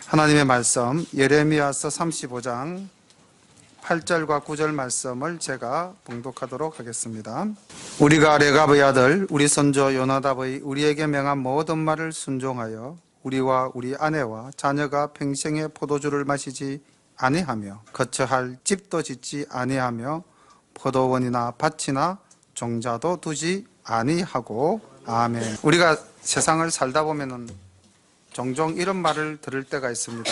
하나님의 말씀 예레미야서 35장 8절과 9절 말씀을 제가 봉독하도록 하겠습니다. 우리가 레갑의 아들 우리 선조 요나답의 우리에게 명한 모든 말을 순종하여 우리와 우리 아내와 자녀가 평생의 포도주를 마시지 아니하며 거처할 집도 짓지 아니하며 포도원이나 밭이나 종자도 두지 아니하고. 아멘. 우리가 세상을 살다 보면은 종종 이런 말을 들을 때가 있습니다.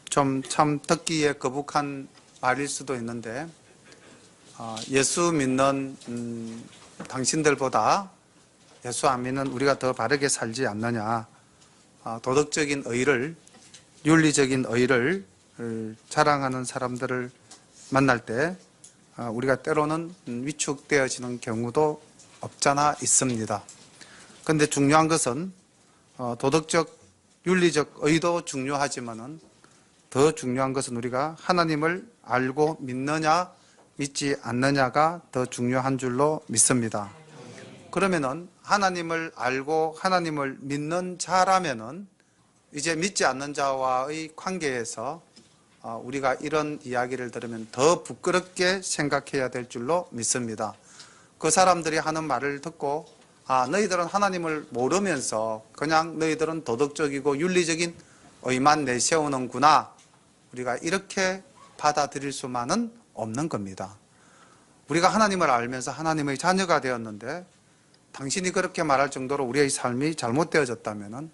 좀 참 듣기에 거북한 말일 수도 있는데, 예수 믿는 당신들보다 예수 안 믿는 우리가 더 바르게 살지 않느냐, 도덕적인 의를, 윤리적인 의를 자랑하는 사람들을 만날 때 우리가 때로는 위축되어지는 경우도 없잖아 있습니다. 그런데 중요한 것은 도덕적, 윤리적 의도 중요하지만은 더 중요한 것은 우리가 하나님을 알고 믿느냐, 믿지 않느냐가 더 중요한 줄로 믿습니다. 그러면은 하나님을 알고 하나님을 믿는 자라면은 이제 믿지 않는 자와의 관계에서 우리가 이런 이야기를 들으면 더 부끄럽게 생각해야 될 줄로 믿습니다. 그 사람들이 하는 말을 듣고 너희들은 하나님을 모르면서 그냥 너희들은 도덕적이고 윤리적인 의만 내세우는구나, 우리가 이렇게 받아들일 수만은 없는 겁니다. 우리가 하나님을 알면서 하나님의 자녀가 되었는데 당신이 그렇게 말할 정도로 우리의 삶이 잘못되어졌다면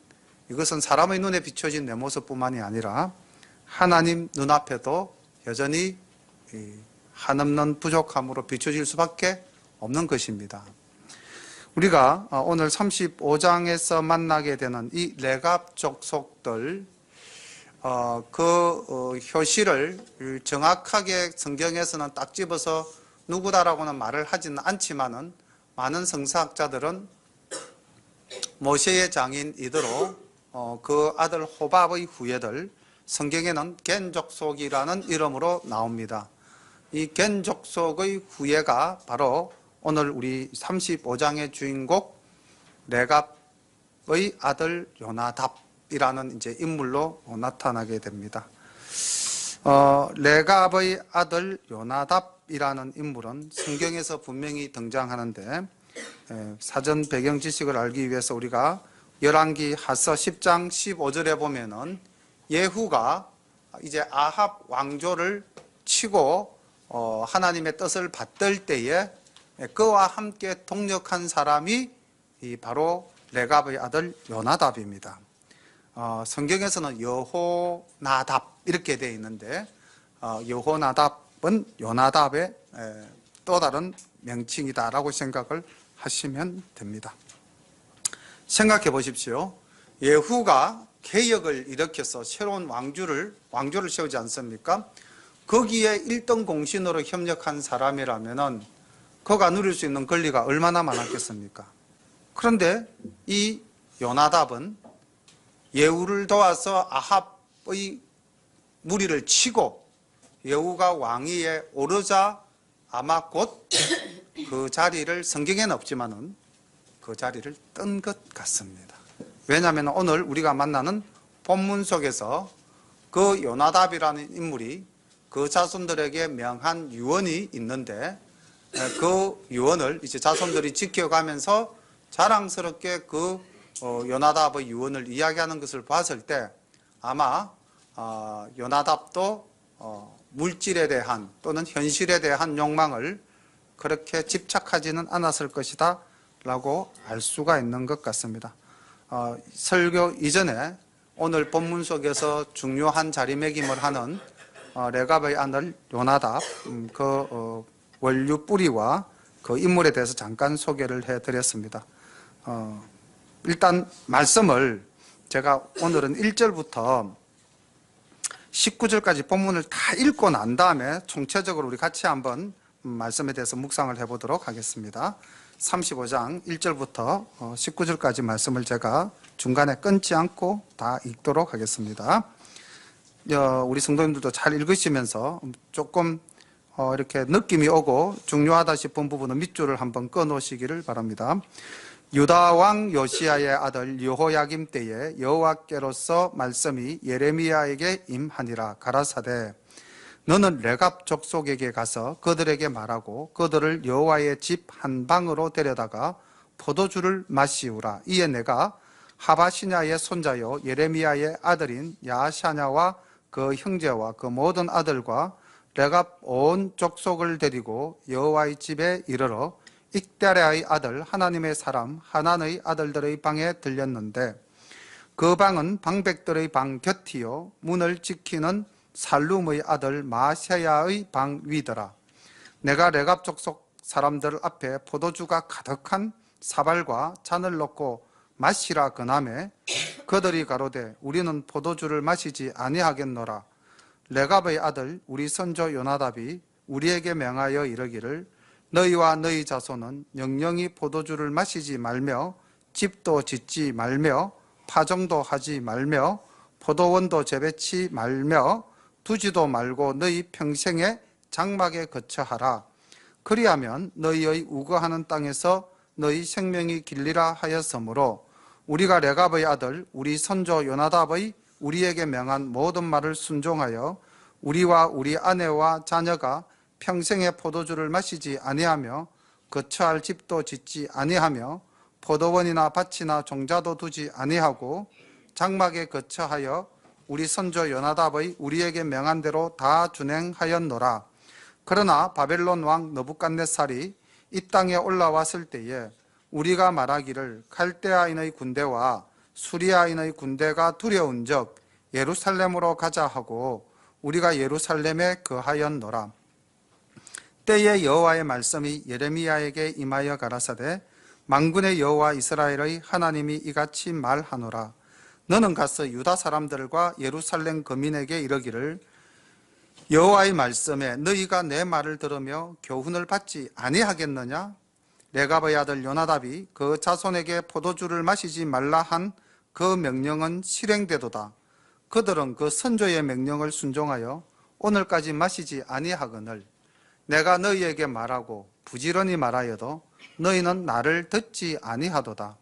이것은 사람의 눈에 비춰진 내 모습뿐만이 아니라 하나님 눈앞에도 여전히 한없는 부족함으로 비춰질 수밖에 없는 것입니다. 우리가 오늘 35장에서 만나게 되는 이 레갑 족속들, 그 효시를 정확하게 성경에서는 딱 집어서 누구다라고는 말을 하지는 않지만은 많은 성서학자들은 모세의 장인 이드로 그 아들 호밥의 후예들, 성경에는 겐 족속이라는 이름으로 나옵니다. 이 겐 족속의 후예가 바로 오늘 우리 35장의 주인공 레갑의 아들 요나답이라는 이제 인물로 나타나게 됩니다. 레갑의 아들 요나답이라는 인물은 성경에서 분명히 등장하는데, 사전 배경 지식을 알기 위해서 우리가 열왕기 하서 10장 15절에 보면은 예후가 이제 아합 왕조를 치고 하나님의 뜻을 받들 때에 그와 함께 동력한 사람이 바로 레갑의 아들 요나답입니다. 성경에서는 여호나답 이렇게 되어 있는데, 여호나답은 요나답의 또 다른 명칭이다라고 생각을 하시면 됩니다. 생각해 보십시오. 예후가 개혁을 일으켜서 새로운 왕조를 세우지 않습니까? 거기에 1등 공신으로 협력한 사람이라면은 그가 누릴 수 있는 권리가 얼마나 많았겠습니까? 그런데 이 요나답은 예후를 도와서 아합의 무리를 치고 예후가 왕위에 오르자 아마 곧 그 자리를, 성경에는 없지만은 그 자리를 뜬 것 같습니다. 왜냐하면 오늘 우리가 만나는 본문 속에서 그 요나답이라는 인물이 그 자손들에게 명한 유언이 있는데, 그 유언을 이제 자손들이 지켜가면서 자랑스럽게 그 요나답의 유언을 이야기하는 것을 봤을 때 아마 요나답도 물질에 대한 또는 현실에 대한 욕망을 그렇게 집착하지는 않았을 것이다 라고 알 수가 있는 것 같습니다. 설교 이전에 오늘 본문 속에서 중요한 자리매김을 하는 레갑의 아들 요나답, 그 원류 뿌리와 그 인물에 대해서 잠깐 소개를 해드렸습니다. 일단 말씀을 제가 오늘은 1절부터 19절까지 본문을 다 읽고 난 다음에 총체적으로 우리 같이 한번 말씀에 대해서 묵상을 해보도록 하겠습니다. 35장 1절부터 19절까지 말씀을 제가 중간에 끊지 않고 다 읽도록 하겠습니다. 우리 성도님들도 잘 읽으시면서 조금 이렇게 느낌이 오고 중요하다 싶은 부분은 밑줄을 한번 꺼 놓으시기를 바랍니다. 유다 왕 요시야의 아들 여호야김 때에 여호와께로서 말씀이 예레미야에게 임하니라. 가라사대 너는 레갑 족속에게 가서 그들에게 말하고 그들을 여호와의 집 한 방으로 데려다가 포도주를 마시우라. 이에 내가 하바시냐의 손자요 예레미야의 아들인 야샤냐와 그 형제와 그 모든 아들과 레갑 온 족속을 데리고 여호와의 집에 이르러 익다랴의 아들 하나님의 사람 하난의 아들들의 방에 들렸는데 그 방은 방백들의 방 곁이요 문을 지키는 살룸의 아들 마세야의 방 위더라. 내가 레갑 족속 사람들 앞에 포도주가 가득한 사발과 잔을 놓고 마시라 그남에 그들이 가로되 우리는 포도주를 마시지 아니하겠노라. 레갑의 아들 우리 선조 요나답이 우리에게 명하여 이르기를 너희와 너희 자손은 영영이 포도주를 마시지 말며 집도 짓지 말며 파종도 하지 말며 포도원도 재배치 말며 두지도 말고 너희 평생에 장막에 거처하라. 그리하면 너희의 우거하는 땅에서 너희 생명이 길리라 하였으므로 우리가 레갑의 아들 우리 선조 요나답의 우리에게 명한 모든 말을 순종하여 우리와 우리 아내와 자녀가 평생에 포도주를 마시지 아니하며 거처할 집도 짓지 아니하며 포도원이나 밭이나 종자도 두지 아니하고 장막에 거처하여 우리 선조 요나답의 우리에게 명한 대로 다 준행하였노라. 그러나 바벨론 왕 느부갓네살이 이 땅에 올라왔을 때에 우리가 말하기를 칼데아인의 군대와 수리아인의 군대가 두려운즉 예루살렘으로 가자 하고 우리가 예루살렘에 거하였노라. 때에 여호와의 말씀이 예레미야에게 임하여 가라사대 만군의 여호와 이스라엘의 하나님이 이같이 말하노라. 너는 가서 유다 사람들과 예루살렘 거민에게 이르기를 여호와의 말씀에 너희가 내 말을 들으며 교훈을 받지 아니하겠느냐? 레갑의 아들 요나답이 그 자손에게 포도주를 마시지 말라 한 그 명령은 실행되도다. 그들은 그 선조의 명령을 순종하여 오늘까지 마시지 아니하거늘 내가 너희에게 말하고 부지런히 말하여도 너희는 나를 듣지 아니하도다.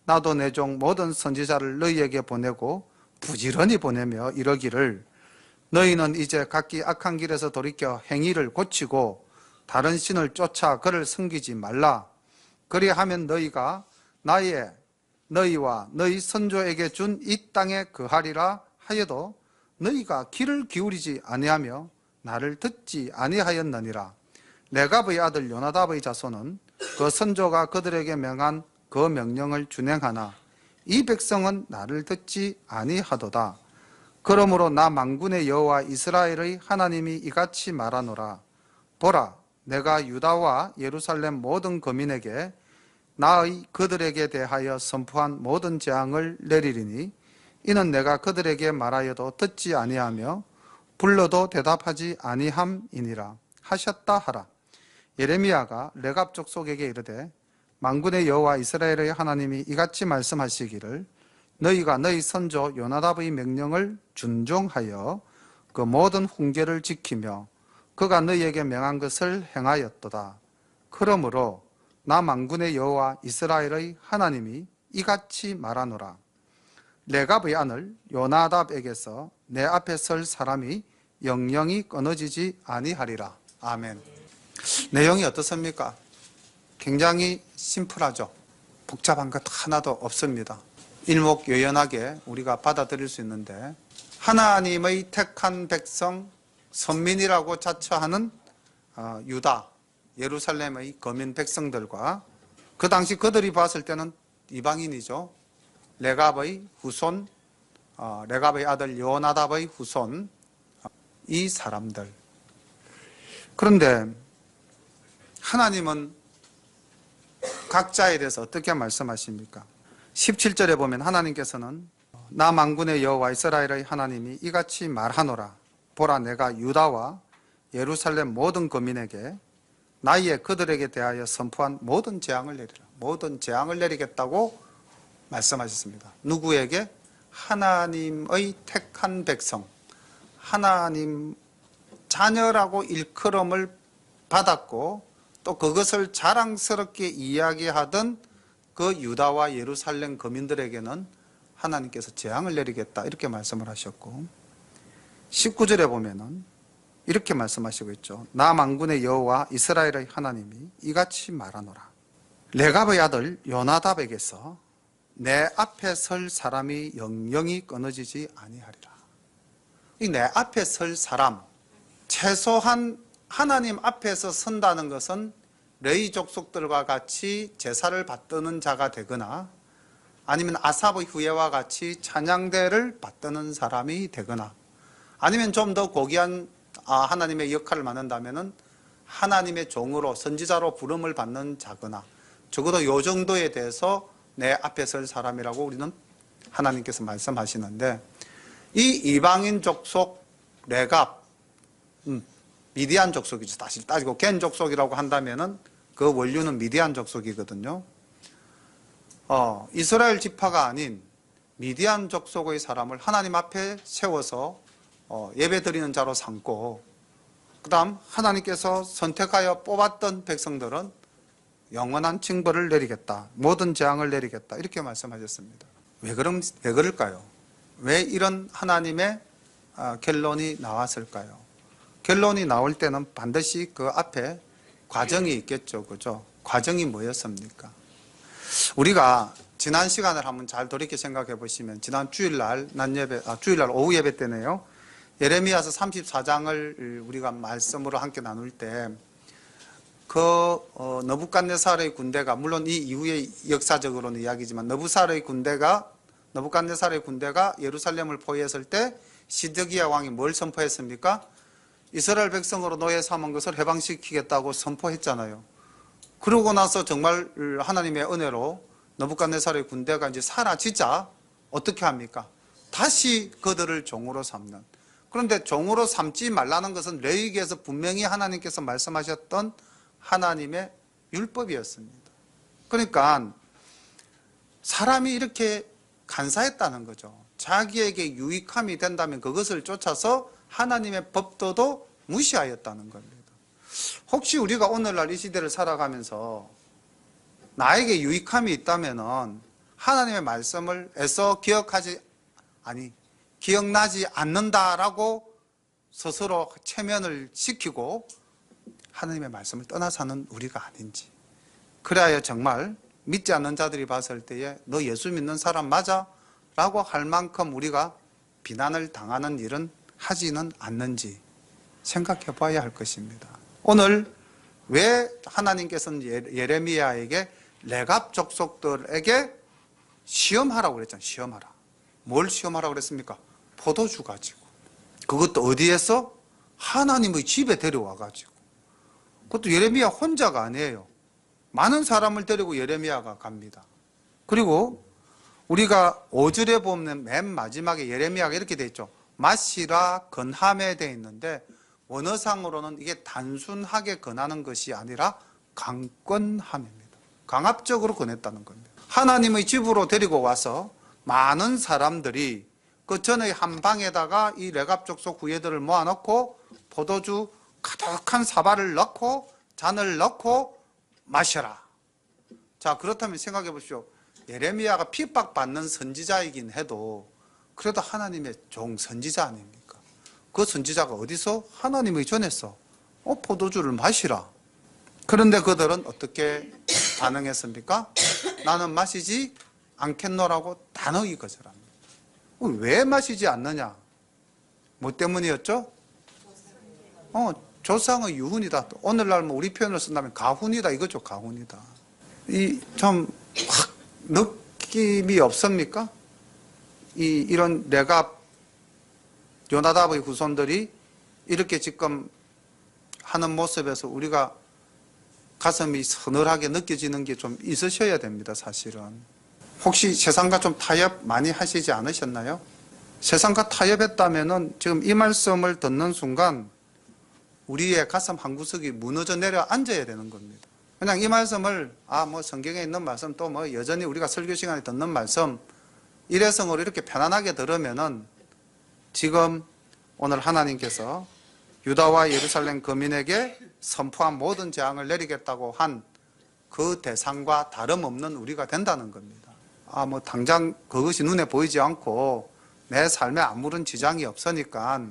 나도 내 종 모든 선지자를 너희에게 보내고 부지런히 보내며 이러기를 너희는 이제 각기 악한 길에서 돌이켜 행위를 고치고 다른 신을 쫓아 그를 섬기지 말라. 그리하면 너희가 너희와 너희 선조에게 준 이 땅에 거하리라 하여도 너희가 귀를 기울이지 아니하며 나를 듣지 아니하였느니라. 레갑의 아들 요나답의 자손은 그 선조가 그들에게 명한 그 명령을 준행하나 이 백성은 나를 듣지 아니하도다. 그러므로 나 만군의 여호와 이스라엘의 하나님이 이같이 말하노라. 보라, 내가 유다와 예루살렘 모든 거민에게 나의 그들에게 대하여 선포한 모든 재앙을 내리리니 이는 내가 그들에게 말하여도 듣지 아니하며 불러도 대답하지 아니함이니라 하셨다 하라. 예레미야가 레갑 족속에게 이르되 만군의 여호와 이스라엘의 하나님이 이같이 말씀하시기를 너희가 너희 선조 요나답의 명령을 준종하여 그 모든 훈계를 지키며 그가 너희에게 명한 것을 행하였도다. 그러므로 나 만군의 여호와 이스라엘의 하나님이 이같이 말하노라. 레갑의 아들 요나답에게서 내 앞에 설 사람이 영영이 끊어지지 아니하리라. 아멘. 내용이 어떻습니까? 굉장히 심플하죠. 복잡한 것 하나도 없습니다. 일목요연하게 우리가 받아들일 수 있는데 하나님의 택한 백성, 선민이라고 자처하는 유다, 예루살렘의 거민 백성들과 그 당시 그들이 봤을 때는 이방인이죠. 레갑의 후손, 레갑의 아들 요나답의 후손, 이 사람들. 그런데 하나님은 각자에 대해서 어떻게 말씀하십니까? 17절에 보면 하나님께서는 나 만군의 여호와 이스라엘의 하나님이 이같이 말하노라. 보라, 내가 유다와 예루살렘 모든 거민에게 나이에 그들에게 대하여 선포한 모든 재앙을 내리라. 모든 재앙을 내리겠다고 말씀하셨습니다. 누구에게? 하나님의 택한 백성, 하나님 자녀라고 일컬음을 받았고 또 그것을 자랑스럽게 이야기하던 그 유다와 예루살렘 거민들에게는 하나님께서 재앙을 내리겠다 이렇게 말씀을 하셨고 19절에 보면은 이렇게 말씀하시고 있죠. 나 만군의 여호와 이스라엘의 하나님이 이같이 말하노라. 레갑의 아들 요나답에게서 내 앞에 설 사람이 영영이 끊어지지 아니하리라. 이 내 앞에 설 사람, 최소한 하나님 앞에서 선다는 것은 레위 족속들과 같이 제사를 받드는 자가 되거나 아니면 아삽의 후예와 같이 찬양대를 받드는 사람이 되거나 아니면 좀 더 고귀한 하나님의 역할을 맡는다면 하나님의 종으로 선지자로 부름을 받는 자거나 적어도 요 정도에 대해서 내 앞에 설 사람이라고 우리는 하나님께서 말씀하시는데 이 이방인 족속 레갑 미디안 족속이죠. 다시 따지고 겐 족속이라고 한다면은 그 원류는 미디안 족속이거든요. 이스라엘 지파가 아닌 미디안 족속의 사람을 하나님 앞에 세워서 예배 드리는 자로 삼고 그 다음 하나님께서 선택하여 뽑았던 백성들은 영원한 징벌을 내리겠다. 모든 재앙을 내리겠다. 이렇게 말씀하셨습니다. 왜 그럴까요? 왜 이런 하나님의 결론이 나왔을까요? 결론이 나올 때는 반드시 그 앞에 과정이 있겠죠. 그죠? 과정이 뭐였습니까? 우리가 지난 시간을 한번 잘 돌이켜 생각해 보시면 지난 주일날 주일날 오후 예배 때네요. 예레미야서 34장을 우리가 말씀으로 함께 나눌 때 너부갓네살의 군대가 물론 이 이후의 역사적으로는 이야기지만 너부갓네살의 군대가 예루살렘을 포위했을 때 시드기야 왕이 뭘 선포했습니까? 이스라엘 백성으로 노예 삼은 것을 해방시키겠다고 선포했잖아요. 그러고 나서 정말 하나님의 은혜로 너부갓네살의 군대가 이제 사라지자 어떻게 합니까? 다시 그들을 종으로 삼는. 그런데 종으로 삼지 말라는 것은 레위기에서 분명히 하나님께서 말씀하셨던 하나님의 율법이었습니다. 그러니까 사람이 이렇게 간사했다는 거죠. 자기에게 유익함이 된다면 그것을 쫓아서 하나님의 법도도 무시하였다는 겁니다. 혹시 우리가 오늘날 이 시대를 살아가면서 나에게 유익함이 있다면 하나님의 말씀을 애써 기억나지 않는다라고 스스로 체면을 시키고 하나님의 말씀을 떠나서는 우리가 아닌지, 그래야 정말 믿지 않는 자들이 봤을 때에 너 예수 믿는 사람 맞아? 라고 할 만큼 우리가 비난을 당하는 일은 하지는 않는지 생각해 봐야 할 것입니다. 오늘 왜 하나님께서는 예레미야에게 레갑 족속들에게 시험하라고 그랬잖아요. 시험하라. 뭘 시험하라고 그랬습니까? 포도주 가지고. 그것도 어디에서? 하나님의 집에 데려와 가지고. 그것도 예레미야 혼자가 아니에요. 많은 사람을 데리고 예레미야가 갑니다. 그리고 우리가 5절에 보면 맨 마지막에 예레미야가 이렇게 돼 있죠. 마시라 건함에 돼 있는데 원어상으로는 이게 단순하게 건하는 것이 아니라 강권함입니다. 강압적으로 권했다는 겁니다. 하나님의 집으로 데리고 와서 많은 사람들이 그 전의 한 방에다가 이 레갑 족속 후예들을 모아놓고 포도주 가득한 사발을 넣고 잔을 넣고 마셔라. 자, 그렇다면 생각해 보십시오. 예레미야가 핍박받는 선지자이긴 해도 그래도 하나님의 종 선지자 아닙니까? 그 선지자가 어디서? 하나님의 전에서 포도주를 마시라. 그런데 그들은 어떻게 반응했습니까? 나는 마시지 않겠노라고 단호히 거절합니다. 왜 마시지 않느냐? 뭐 때문이었죠? 조상의 유훈이다. 오늘날 뭐 우리 표현을 쓴다면 가훈이다 이거죠. 가훈이다. 이 좀 확 느낌이 없습니까? 이런 레갑 요나답의 후손들이 이렇게 지금 하는 모습에서 우리가 가슴이 서늘하게 느껴지는 게 좀 있으셔야 됩니다. 사실은. 혹시 세상과 좀 타협 많이 하시지 않으셨나요? 세상과 타협했다면은 지금 이 말씀을 듣는 순간 우리의 가슴 한구석이 무너져 내려 앉아야 되는 겁니다. 그냥 이 말씀을 뭐 성경에 있는 말씀 또 뭐 여전히 우리가 설교 시간에 듣는 말씀 일회성으로 이렇게 편안하게 들으면은 지금 오늘 하나님께서 유다와 예루살렘 거민에게 선포한 모든 재앙을 내리겠다고 한 그 대상과 다름없는 우리가 된다는 겁니다. 뭐 당장 그것이 눈에 보이지 않고 내 삶에 아무런 지장이 없으니까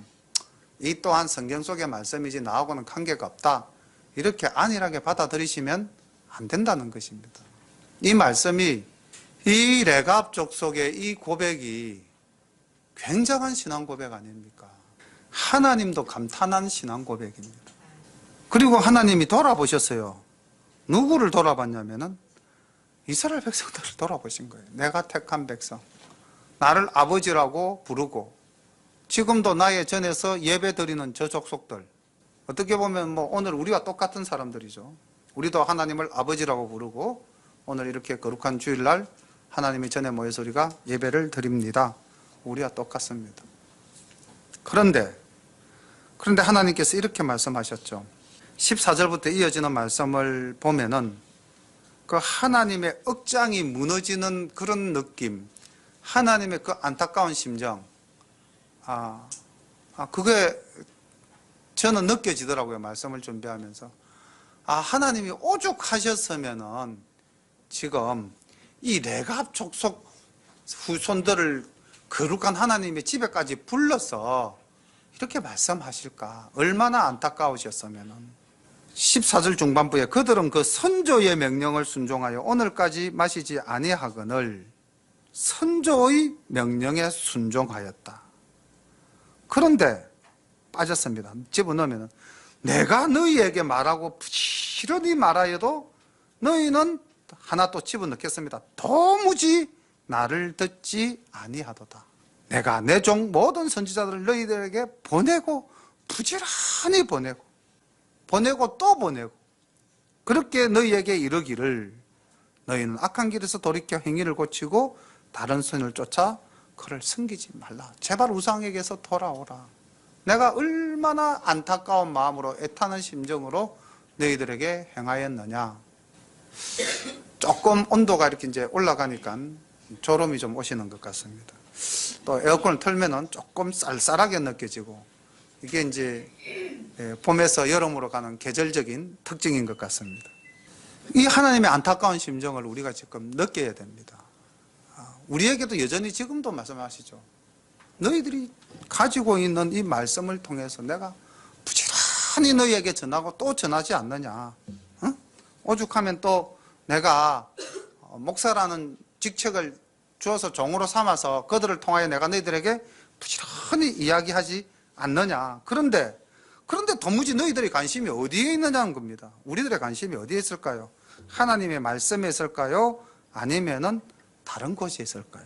이 또한 성경 속의 말씀이지 나하고는 관계가 없다, 이렇게 안일하게 받아들이시면 안 된다는 것입니다. 이 말씀이, 이 레갑 족속의 이 고백이 굉장한 신앙 고백 아닙니까? 하나님도 감탄한 신앙 고백입니다. 그리고 하나님이 돌아보셨어요. 누구를 돌아봤냐면은 이스라엘 백성들을 돌아보신 거예요. 내가 택한 백성, 나를 아버지라고 부르고 지금도 나의 전에서 예배 드리는 저 족속들, 어떻게 보면 오늘 우리와 똑같은 사람들이죠. 우리도 하나님을 아버지라고 부르고 오늘 이렇게 거룩한 주일날 하나님의 전에 모여서 우리가 예배를 드립니다. 우리와 똑같습니다. 그런데 하나님께서 이렇게 말씀하셨죠. 14절부터 이어지는 말씀을 보면은 그 하나님의 억장이 무너지는 그런 느낌, 하나님의 그 안타까운 심정, 그게 저는 느껴지더라고요. 말씀을 준비하면서. 하나님이 오죽하셨으면은 지금 이 레갑 족속 후손들을 거룩한 하나님의 집에까지 불러서 이렇게 말씀하실까? 얼마나 안타까우셨으면은. 14절 중반부에 그들은 그 선조의 명령을 순종하여 오늘까지 마시지 아니하거늘 선조의 명령에 순종하였다. 그런데 빠졌습니다. 집어넣으면 내가 너희에게 말하고 부지런히 말하여도 너희는 하나 또 집어넣겠습니다. 도무지 나를 듣지 아니하도다. 내가 내 종 모든 선지자들을 너희들에게 보내고 부지런히 보내고 또 보내고 그렇게 너희에게 이르기를 너희는 악한 길에서 돌이켜 행위를 고치고 다른 선을 쫓아 그를 섬기지 말라. 제발 우상에게서 돌아오라. 내가 얼마나 안타까운 마음으로 애타는 심정으로 너희들에게 행하였느냐. 조금 온도가 이렇게 이제 올라가니까 졸음이 좀 오시는 것 같습니다. 또 에어컨을 틀면은 조금 쌀쌀하게 느껴지고 이게 이제 봄에서 여름으로 가는 계절적인 특징인 것 같습니다. 이 하나님의 안타까운 심정을 우리가 지금 느껴야 됩니다. 우리에게도 여전히 지금도 말씀하시죠. 너희들이 가지고 있는 이 말씀을 통해서 내가 부지런히 너희에게 전하고 또 전하지 않느냐. 오죽하면 또 내가 목사라는 직책을 주어서 종으로 삼아서 그들을 통하여 내가 너희들에게 부지런히 이야기하지 않느냐. 그런데 도무지 너희들의 관심이 어디에 있느냐는 겁니다. 우리들의 관심이 어디에 있을까요? 하나님의 말씀에 있을까요? 아니면은 다른 곳에 있을까요?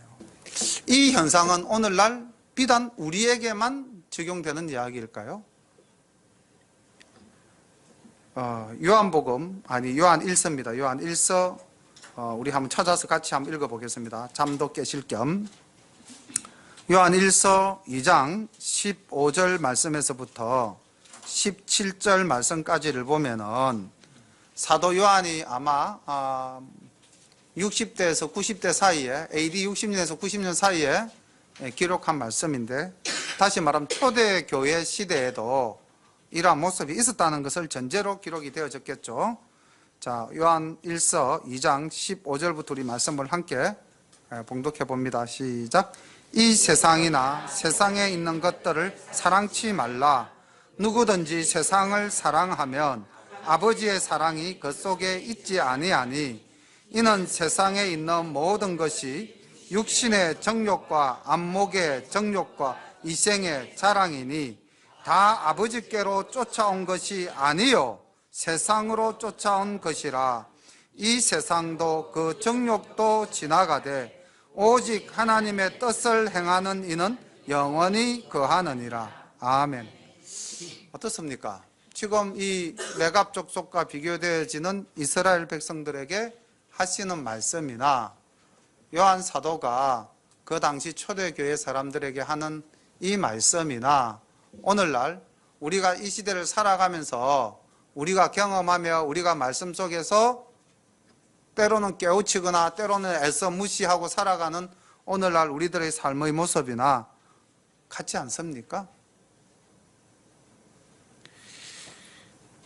이 현상은 오늘날 비단 우리에게만 적용되는 이야기일까요? 요한 1서입니다. 요한 1서 우리 한번 찾아서 같이 한번 읽어보겠습니다. 잠도 깨실 겸. 요한 1서 2장 15절 말씀에서부터 17절 말씀까지를 보면은 사도 요한이 아마 60대에서 90대 사이에 AD 60년에서 90년 사이에 기록한 말씀인데, 다시 말하면 초대교회 시대에도 이러한 모습이 있었다는 것을 전제로 기록이 되어졌겠죠. 자, 요한 1서 2장 15절부터 우리 말씀을 함께 봉독해 봅니다. 시작. 이 세상이나 세상에 있는 것들을 사랑치 말라. 누구든지 세상을 사랑하면 아버지의 사랑이 그 속에 있지 아니하니, 이는 세상에 있는 모든 것이 육신의 정욕과 안목의 정욕과 이생의 자랑이니 다 아버지께로 쫓아온 것이 아니요 세상으로 쫓아온 것이라. 이 세상도 그 정욕도 지나가되 오직 하나님의 뜻을 행하는 이는 영원히 거하느니라. 아멘. 어떻습니까? 지금 이 레갑 족속과 비교되어지는 이스라엘 백성들에게 하시는 말씀이나 요한 사도가 그 당시 초대교회 사람들에게 하는 이 말씀이나 오늘날 우리가 이 시대를 살아가면서 우리가 경험하며 우리가 말씀 속에서 때로는 깨우치거나 때로는 애써 무시하고 살아가는 오늘날 우리들의 삶의 모습이나 같지 않습니까?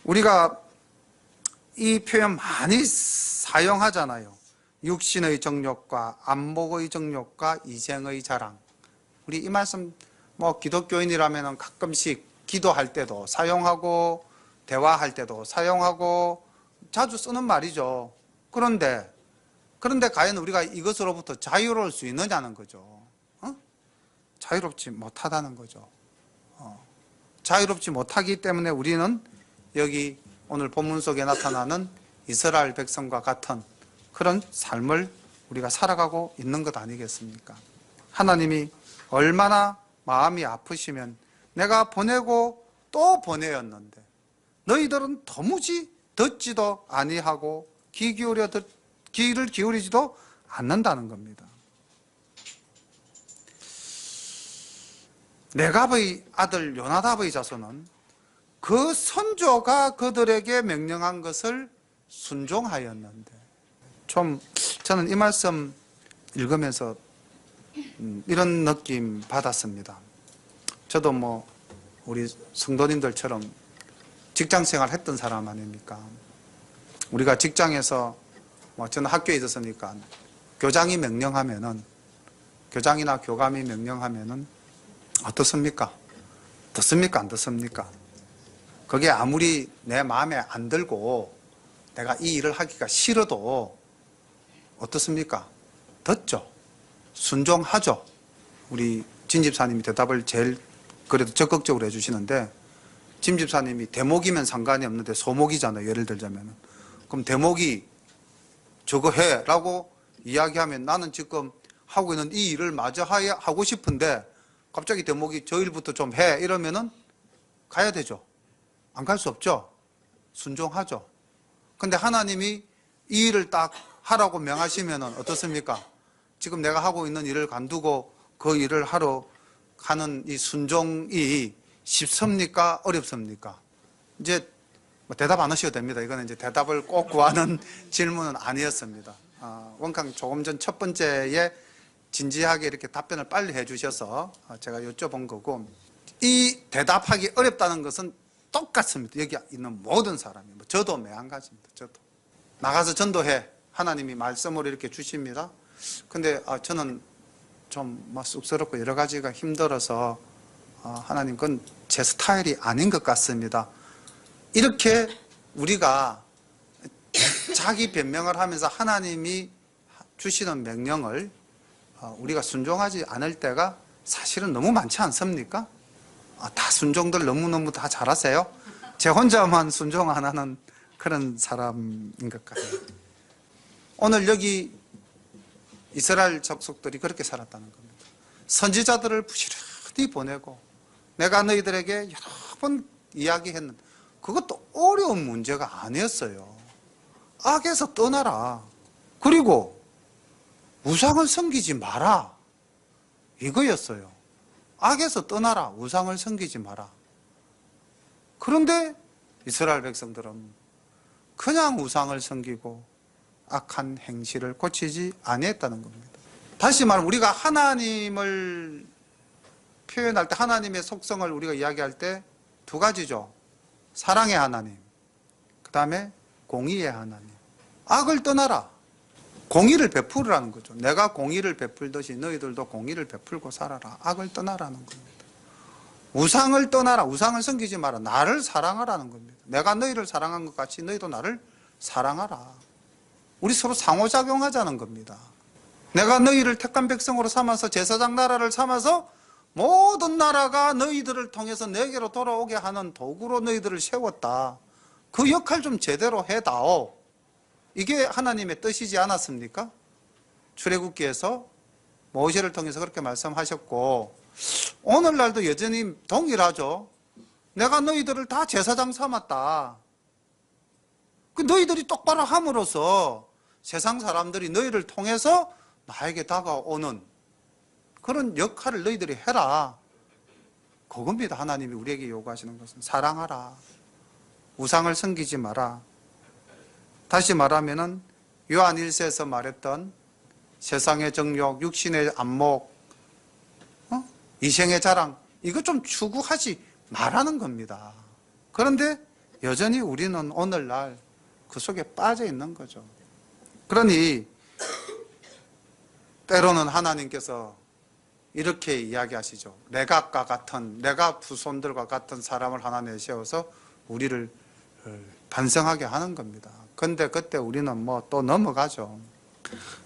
우리가 이 표현 많이 사용하잖아요. 육신의 정욕과 안목의 정욕과 이생의 자랑. 우리 이 말씀 뭐 기독교인이라면 가끔씩 기도할 때도 사용하고 대화할 때도 사용하고 자주 쓰는 말이죠. 그런데 과연 우리가 이것으로부터 자유로울 수 있느냐는 거죠. 자유롭지 못하다는 거죠. 자유롭지 못하기 때문에 우리는 여기 오늘 본문 속에 나타나는 이스라엘 백성과 같은 그런 삶을 우리가 살아가고 있는 것 아니겠습니까? 하나님이 얼마나 마음이 아프시면 내가 보내고 또 보내었는데 너희들은 도무지 듣지도 아니하고 귀를 기울이지도 않는다는 겁니다. 레갑의 아들 요나답의 자손은 그 선조가 그들에게 명령한 것을 순종하였는데, 저는 이 말씀 읽으면서 이런 느낌 받았습니다. 저도 뭐 우리 성도님들처럼 직장생활 했던 사람 아닙니까? 우리가 직장에서 저는 학교에 있었으니까 교장이 명령하면은, 교장이나 교감이 명령하면은 어떻습니까? 듣습니까? 안 듣습니까? 그게 아무리 내 마음에 안 들고 내가 이 일을 하기가 싫어도 어떻습니까? 듣죠. 순종하죠. 우리 진 집사님이 대답을 제일 그래도 적극적으로 해주시는데, 진 집사님이 대목이면 상관이 없는데 소목이잖아요. 예를 들자면. 그럼 대목이 저거 해 라고 이야기하면 나는 지금 하고 있는 이 일을 마저 하고 싶은데 갑자기 대목이 저 일부터 좀 해 이러면은 가야 되죠. 안 갈 수 없죠. 순종하죠. 근데 하나님이 이 일을 딱 하라고 명하시면은 어떻습니까? 지금 내가 하고 있는 일을 관두고 그 일을 하러 가는 이 순종이 쉽습니까? 어렵습니까? 이제 대답 안 하셔도 됩니다. 이거는 이제 대답을 꼭 구하는 질문은 아니었습니다. 원캉 조금 전 첫 번째에 진지하게 이렇게 답변을 빨리 해주셔서 제가 여쭤본 거고, 이 대답하기 어렵다는 것은 똑같습니다. 여기 있는 모든 사람이. 저도 매한가지입니다. 저도. 나가서 전도해. 하나님이 말씀으로 이렇게 주십니다. 근데 저는 좀 쑥스럽고 여러 가지가 힘들어서 하나님 그건 제 스타일이 아닌 것 같습니다. 이렇게 우리가 자기 변명을 하면서 하나님이 주시는 명령을 우리가 순종하지 않을 때가 사실은 너무 많지 않습니까? 다 순종들 너무너무 다 잘하세요? 제 혼자만 순종 안 하는 그런 사람인 것 같아요. 오늘 여기 이스라엘 족속들이 그렇게 살았다는 겁니다. 선지자들을 부지런히 보내고 내가 너희들에게 여러 번 이야기했는데 그것도 어려운 문제가 아니었어요. 악에서 떠나라. 그리고 우상을 섬기지 마라. 이거였어요. 악에서 떠나라. 우상을 섬기지 마라. 그런데 이스라엘 백성들은 그냥 우상을 섬기고 악한 행실을 고치지 아니했다는 겁니다. 다시 말하면 우리가 하나님을 표현할 때, 하나님의 속성을 우리가 이야기할 때 두 가지죠. 사랑의 하나님, 그 다음에 공의의 하나님. 악을 떠나라. 공의를 베풀으라는 거죠. 내가 공의를 베풀듯이 너희들도 공의를 베풀고 살아라. 악을 떠나라는 겁니다. 우상을 떠나라. 우상을 섬기지 마라. 나를 사랑하라는 겁니다. 내가 너희를 사랑한 것 같이 너희도 나를 사랑하라. 우리 서로 상호작용하자는 겁니다. 내가 너희를 택한 백성으로 삼아서 제사장 나라를 삼아서 모든 나라가 너희들을 통해서 내게로 돌아오게 하는 도구로 너희들을 세웠다. 그 역할 좀 제대로 해다오. 이게 하나님의 뜻이지 않았습니까? 출애굽기에서 모세를 통해서 그렇게 말씀하셨고, 오늘날도 여전히 동일하죠. 내가 너희들을 다 제사장 삼았다. 너희들이 똑바로 함으로써 세상 사람들이 너희를 통해서 나에게 다가오는 그런 역할을 너희들이 해라. 그겁니다. 하나님이 우리에게 요구하시는 것은 사랑하라. 우상을 섬기지 마라. 다시 말하면은 요한 1세에서 말했던 세상의 정욕, 육신의 안목, 이생의 자랑, 이거 좀 추구하지 말라는 겁니다. 그런데 여전히 우리는 오늘날 그 속에 빠져 있는 거죠. 그러니 때로는 하나님께서 이렇게 이야기하시죠. 레갑과 같은, 레갑 후손들과 같은 사람을 하나 내세워서 우리를 반성하게 하는 겁니다. 근데 그때 우리는 뭐 또 넘어가죠.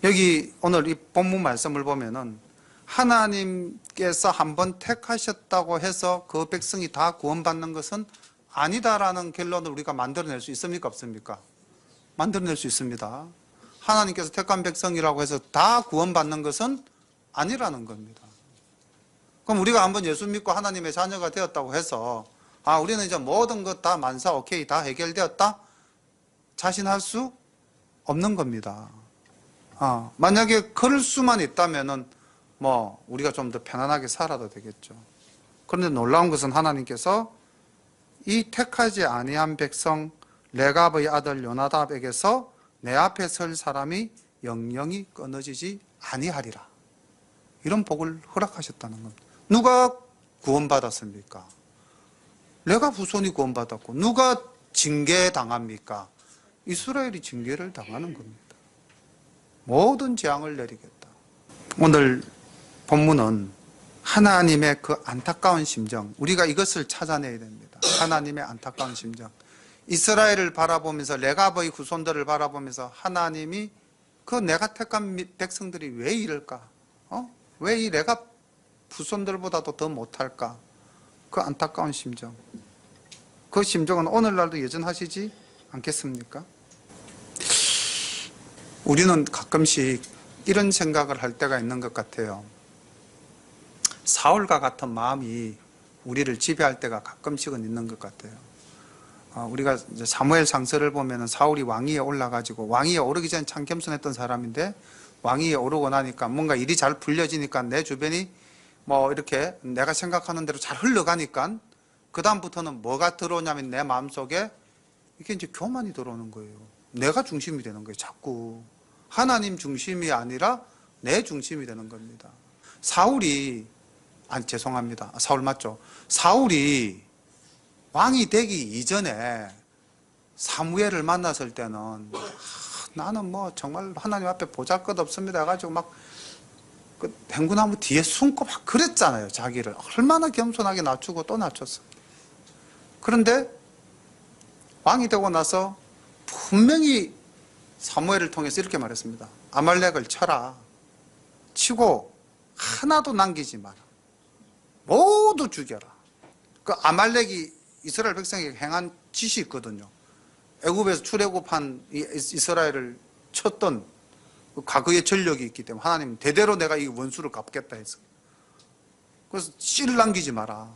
여기 오늘 이 본문 말씀을 보면은 하나님께서 한번 택하셨다고 해서 그 백성이 다 구원받는 것은 아니다라는 결론을 우리가 만들어낼 수 있습니까? 없습니까? 만들어낼 수 있습니다. 하나님께서 택한 백성이라고 해서 다 구원받는 것은 아니라는 겁니다. 그럼 우리가 한번 예수 믿고 하나님의 자녀가 되었다고 해서 우리는 이제 모든 것 다 만사 오케이 다 해결되었다? 자신할 수 없는 겁니다. 만약에 그럴 수만 있다면은 뭐 우리가 좀 더 편안하게 살아도 되겠죠. 그런데 놀라운 것은 하나님께서 이 택하지 아니한 백성 레갑의 아들 요나답에게서 내 앞에 설 사람이 영영이 끊어지지 아니하리라. 이런 복을 허락하셨다는 겁니다. 누가 구원받았습니까? 레갑 후손이 구원받았고 누가 징계당합니까? 이스라엘이 징계를 당하는 겁니다. 모든 재앙을 내리겠다. 오늘 본문은 하나님의 그 안타까운 심정, 우리가 이것을 찾아내야 됩니다. 하나님의 안타까운 심정. 이스라엘을 바라보면서 레갑의 후손들을 바라보면서 하나님이 그 내가 택한 백성들이 왜 이럴까? 왜 이 레갑 후손들보다도 더 못할까? 그 안타까운 심정. 그 심정은 오늘날도 여전하시지 않겠습니까? 우리는 가끔씩 이런 생각을 할 때가 있는 것 같아요. 사울과 같은 마음이 우리를 지배할 때가 가끔씩은 있는 것 같아요. 우리가 이제 사무엘 상서를 보면 사울이 왕위에 올라가지고 왕위에 오르기 전에 참 겸손했던 사람인데 왕위에 오르고 나니까 뭔가 일이 잘 풀려지니까 내 주변이 뭐 이렇게 내가 생각하는 대로 잘 흘러가니까 그 다음부터는 뭐가 들어오냐면 내 마음속에 이게 이제 교만이 들어오는 거예요. 내가 중심이 되는 거예요. 자꾸 하나님 중심이 아니라 내 중심이 되는 겁니다. 사울이 죄송합니다. 사울 맞죠? 사울이 왕이 되기 이전에 사무엘을 만났을 때는 나는 뭐 정말 하나님 앞에 보잘것없습니다 해가지고 막 그 행구나무 뒤에 숨고 막 그랬잖아요. 자기를 얼마나 겸손하게 낮추고 또 낮췄어. 그런데 왕이 되고 나서 분명히 사무엘을 통해서 이렇게 말했습니다. 아말렉을 쳐라. 치고 하나도 남기지 마라. 모두 죽여라. 그 아말렉이 이스라엘 백성에게 행한 짓이 있거든요. 애굽에서 출애굽한 이스라엘을 쳤던 그 과거의 전력이 있기 때문에 하나님은 대대로 내가 이 원수를 갚겠다 했어. 그래서 씨를 남기지 마라.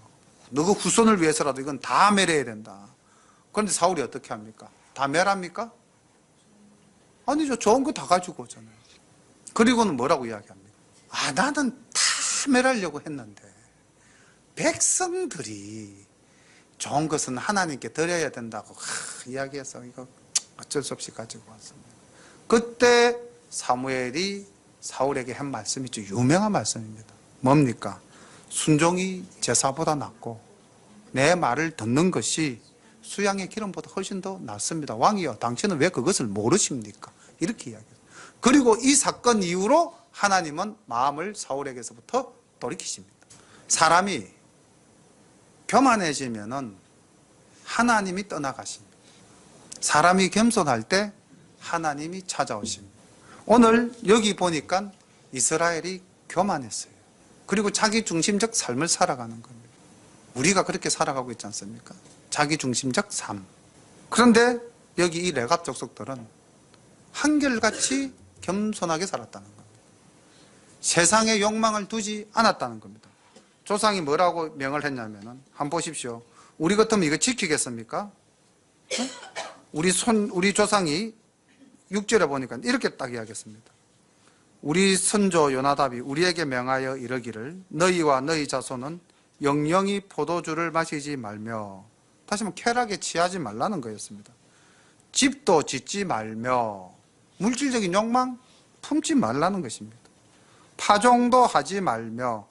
너그 후손을 위해서라도 이건 다 멸해야 된다. 그런데 사울이 어떻게 합니까? 다 멸합니까? 아니죠. 좋은 거 다 가지고 오잖아요. 그리고는 뭐라고 이야기합니까? 나는 다 멸하려고 했는데 백성들이 좋은 것은 하나님께 드려야 된다고 이야기해서 이거 어쩔 수 없이 가지고 왔습니다. 그때 사무엘이 사울에게 한 말씀이 좀 유명한 말씀입니다. 뭡니까? 순종이 제사보다 낫고 내 말을 듣는 것이 수양의 기름보다 훨씬 더 낫습니다. 왕이여, 당신은 왜 그것을 모르십니까? 이렇게 이야기해요. 그리고 이 사건 이후로 하나님은 마음을 사울에게서부터 돌이키십니다. 사람이 교만해지면은 하나님이 떠나가십니다. 사람이 겸손할 때 하나님이 찾아오십니다. 오늘 여기 보니까 이스라엘이 교만했어요. 그리고 자기 중심적 삶을 살아가는 겁니다. 우리가 그렇게 살아가고 있지 않습니까? 자기 중심적 삶. 그런데 여기 이 레갑 족속들은 한결같이 겸손하게 살았다는 겁니다. 세상의 욕망을 두지 않았다는 겁니다. 조상이 뭐라고 명을 했냐면은 한번 보십시오. 우리 같으면 이거 지키겠습니까? 우리 조상이 6절에 보니까 이렇게 딱 이야기했습니다. 우리 선조 요나답이 우리에게 명하여 이르기를 너희와 너희 자손은 영영이 포도주를 마시지 말며, 다시 한번 쾌락에 취하지 말라는 거였습니다. 집도 짓지 말며 물질적인 욕망 품지 말라는 것입니다. 파종도 하지 말며,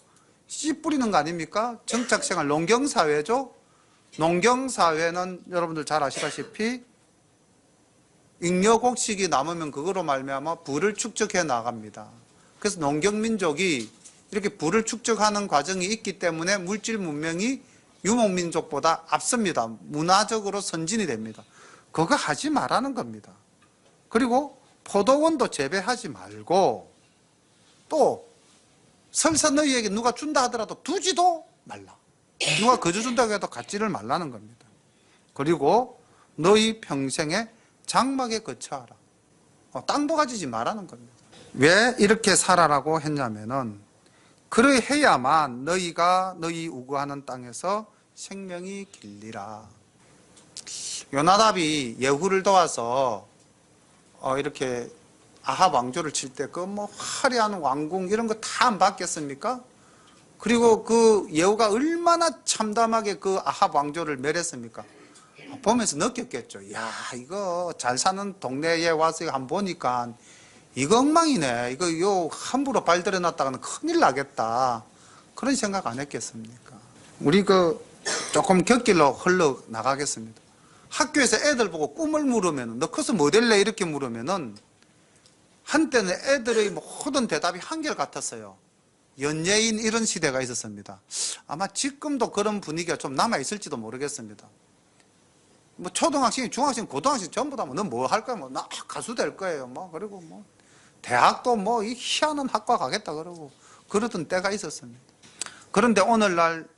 씨 뿌리는 거 아닙니까? 정착생활, 농경사회죠. 농경사회는 여러분들 잘 아시다시피 잉여곡식이 남으면 그거로 말미암아 부를 축적해 나갑니다. 그래서 농경민족이 이렇게 부를 축적하는 과정이 있기 때문에 물질 문명이 유목민족보다 앞섭니다. 문화적으로 선진이 됩니다. 그거 하지 말라는 겁니다. 그리고 포도원도 재배하지 말고 또 설사 너희에게 누가 준다 하더라도 두지도 말라. 누가 거저 준다고 해도 갖지를 말라는 겁니다. 그리고 너희 평생에 장막에 거처하라. 땅도 가지지 말라는 겁니다. 왜 이렇게 살아라고 했냐면은 그러해야만 너희가 너희 우거하는 땅에서 생명이 길리라. 요나답이 예후를 도와서 이렇게 아합 왕조를 칠 때 그 뭐 화려한 왕궁 이런 거 다 안 받겠습니까? 그리고 그 예후가 얼마나 참담하게 그 아합 왕조를 멸했습니까? 보면서 느꼈겠죠. 야, 이거 잘 사는 동네에 와서 한번 보니까 이거 엉망이네. 이거 함부로 발들여놨다가는 큰일 나겠다. 그런 생각 안 했겠습니까? 우리 조금 곁길로 흘러나가겠습니다. 학교에서 애들 보고 꿈을 물으면 너 커서 뭐 될래? 이렇게 물으면은 한때는 애들의 모든 대답이 한결같았어요. 연예인 이런 시대가 있었습니다. 아마 지금도 그런 분위기가 좀 남아있을지도 모르겠습니다. 뭐 초등학생, 중학생, 고등학생 전부 다 너 뭐 할 거야? 나 가수 될 거예요. 그리고 대학도 이 희한한 학과 가겠다 그러고 그러던 때가 있었습니다. 그런데 오늘날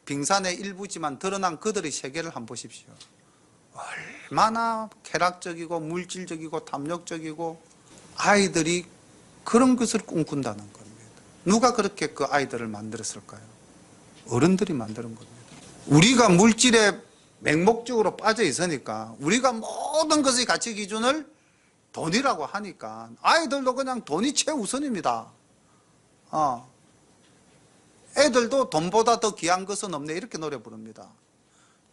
빙산의 일부지만 드러난 그들의 세계를 한번 보십시오. 얼마나 쾌락적이고 물질적이고 탐욕적이고 아이들이 그런 것을 꿈꾼다는 겁니다. 누가 그렇게 그 아이들을 만들었을까요? 어른들이 만드는 겁니다. 우리가 물질에 맹목적으로 빠져 있으니까 우리가 모든 것의 가치 기준을 돈이라고 하니까 아이들도 그냥 돈이 최우선입니다. 애들도 돈보다 더 귀한 것은 없네 이렇게 노래 부릅니다.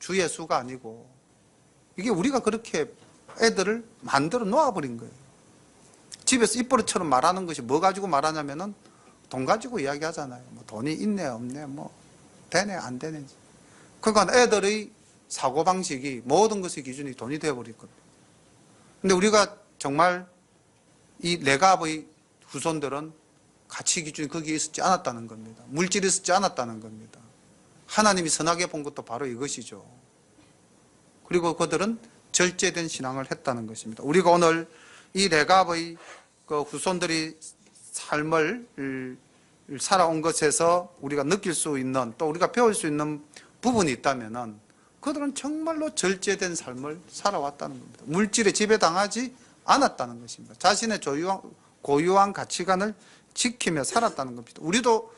주 예수가 아니고 이게 우리가 그렇게 애들을 만들어 놓아버린 거예요. 집에서 입버릇처럼 말하는 것이 뭐 가지고 말하냐면은 돈 가지고 이야기하잖아요. 돈이 있네 없네 되네 안 되네. 그러니까 애들의 사고방식이 모든 것의 기준이 돈이 되어버릴 겁니다. 근데 우리가 정말 이 레갑의 후손들은 가치 기준이 거기에 있었지 않았다는 겁니다. 물질이 있었지 않았다는 겁니다. 하나님이 선하게 본 것도 바로 이것이죠. 그리고 그들은 절제된 신앙을 했다는 것입니다. 우리가 오늘 이 레갑의 그 후손들이 삶을 살아온 것에서 우리가 느낄 수 있는 또 우리가 배울 수 있는 부분이 있다면은 그들은 정말로 절제된 삶을 살아왔다는 겁니다. 물질에 지배당하지 않았다는 것입니다. 자신의 고유한 가치관을 지키며 살았다는 겁니다. 우리도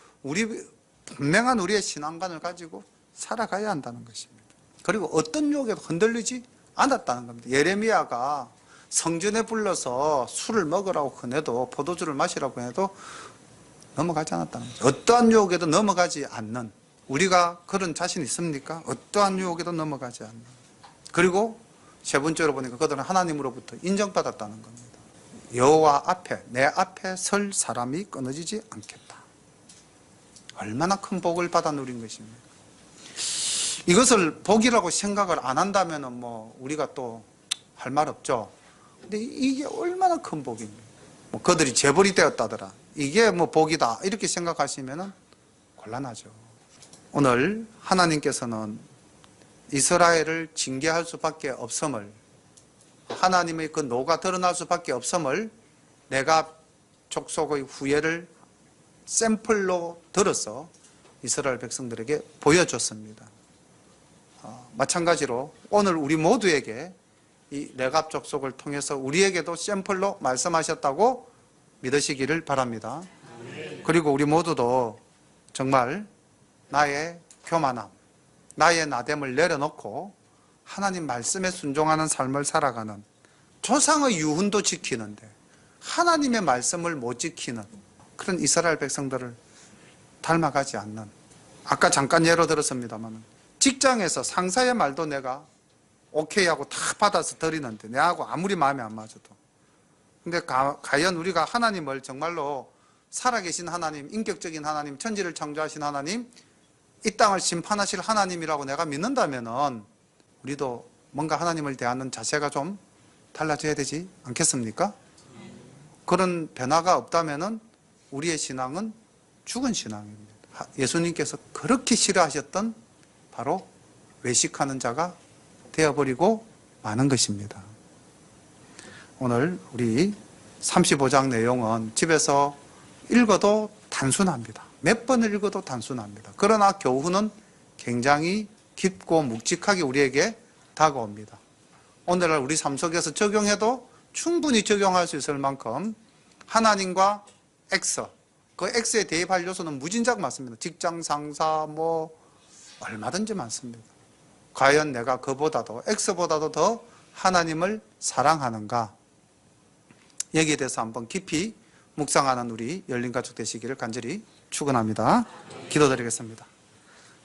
분명한 우리의 신앙관을 가지고 살아가야 한다는 것입니다. 그리고 어떤 유혹에도 흔들리지 않았다는 겁니다. 예레미야가 성전에 불러서 술을 먹으라고 해도 포도주를 마시라고 해도 넘어가지 않았다는 거죠. 어떠한 유혹에도 넘어가지 않는 우리가 그런 자신 있습니까? 어떠한 유혹에도 넘어가지 않는. 그리고 세 번째로 보니까 그들은 하나님으로부터 인정받았다는 겁니다. 여호와 앞에 내 앞에 설 사람이 끊어지지 않겠다. 얼마나 큰 복을 받아 누린 것입니까? 이것을 복이라고 생각을 안 한다면 우리가 또 할 말 없죠. 근데 이게 얼마나 큰 복입니까? 그들이 재벌이 되었다더라. 이게 복이다. 이렇게 생각하시면 곤란하죠. 오늘 하나님께서는 이스라엘을 징계할 수밖에 없음을, 하나님의 그 노가 드러날 수밖에 없음을 내가 족속의 후예를 샘플로 들어서 이스라엘 백성들에게 보여줬습니다. 마찬가지로 오늘 우리 모두에게 이 레갑 족속을 통해서 우리에게도 샘플로 말씀하셨다고 믿으시기를 바랍니다. 그리고 우리 모두도 정말 나의 교만함, 나의 나됨을 내려놓고 하나님 말씀에 순종하는 삶을 살아가는, 조상의 유훈도 지키는데 하나님의 말씀을 못 지키는 그런 이스라엘 백성들을 닮아가지 않는, 아까 잠깐 예로 들었습니다만 직장에서 상사의 말도 내가 오케이 하고 다 받아서 드리는데 내하고 아무리 마음에 안 맞아도, 근데 과연 우리가 하나님을 정말로 살아계신 하나님, 인격적인 하나님, 천지를 창조하신 하나님, 이 땅을 심판하실 하나님이라고 내가 믿는다면은 우리도 뭔가 하나님을 대하는 자세가 좀 달라져야 되지 않겠습니까? 그런 변화가 없다면은 우리의 신앙은 죽은 신앙입니다. 예수님께서 그렇게 싫어하셨던 바로 외식하는 자가 되어버리고 마는 것입니다. 오늘 우리 35장 내용은 집에서 읽어도 단순합니다. 몇 번을 읽어도 단순합니다. 그러나 교훈은 굉장히 깊고 묵직하게 우리에게 다가옵니다. 오늘날 우리 삶 속에서 적용해도 충분히 적용할 수 있을 만큼 하나님과 X, 그 X에 대입할 요소는 무진작 많습니다. 직장 상사 얼마든지 많습니다. 과연 내가 그보다도 X보다도 더 하나님을 사랑하는가? 여기에 대해서 한번 깊이 묵상하는 우리 열린가족 되시기를 간절히 축원합니다. 기도드리겠습니다.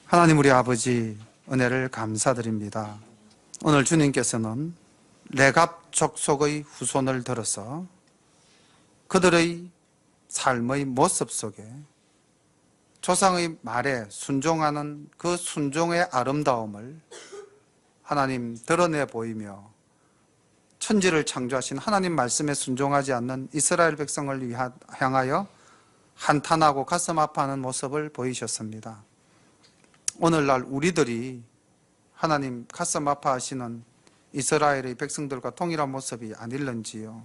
하나님 우리 아버지 은혜를 감사드립니다. 오늘 주님께서는 레갑 족속의 후손을 들어서 그들의 삶의 모습 속에 조상의 말에 순종하는 그 순종의 아름다움을 하나님 드러내 보이며 천지를 창조하신 하나님 말씀에 순종하지 않는 이스라엘 백성을 향하여 한탄하고 가슴 아파하는 모습을 보이셨습니다. 오늘날 우리들이 하나님 가슴 아파하시는 이스라엘의 백성들과 동일한 모습이 아닐런지요.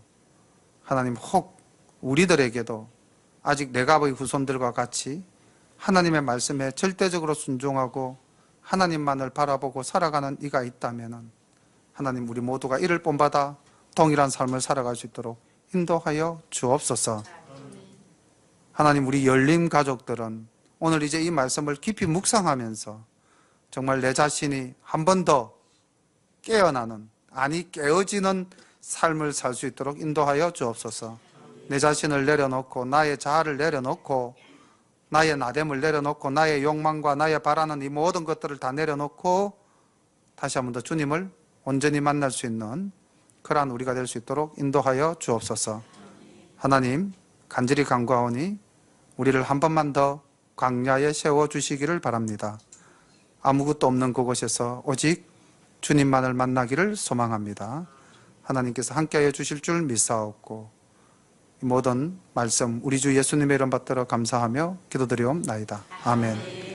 하나님 혹 우리들에게도 아직 레갑의 후손들과 같이 하나님의 말씀에 절대적으로 순종하고 하나님만을 바라보고 살아가는 이가 있다면 하나님 우리 모두가 이를 본받아 동일한 삶을 살아갈 수 있도록 인도하여 주옵소서. 하나님 우리 열린 가족들은 오늘 이제 이 말씀을 깊이 묵상하면서 정말 내 자신이 한 번 더 깨어나는, 아니 깨어지는 삶을 살 수 있도록 인도하여 주옵소서. 내 자신을 내려놓고 나의 자아를 내려놓고 나의 나됨을 내려놓고 나의 욕망과 나의 바라는 이 모든 것들을 다 내려놓고 다시 한 번 더 주님을 온전히 만날 수 있는 그러한 우리가 될 수 있도록 인도하여 주옵소서. 하나님 간절히 간구하오니 우리를 한 번만 더 광야에 세워주시기를 바랍니다. 아무것도 없는 그곳에서 오직 주님만을 만나기를 소망합니다. 하나님께서 함께하여 주실 줄 믿사옵고 이 모든 말씀 우리 주 예수님의 이름 받들어 감사하며 기도드리옵나이다. 아멘.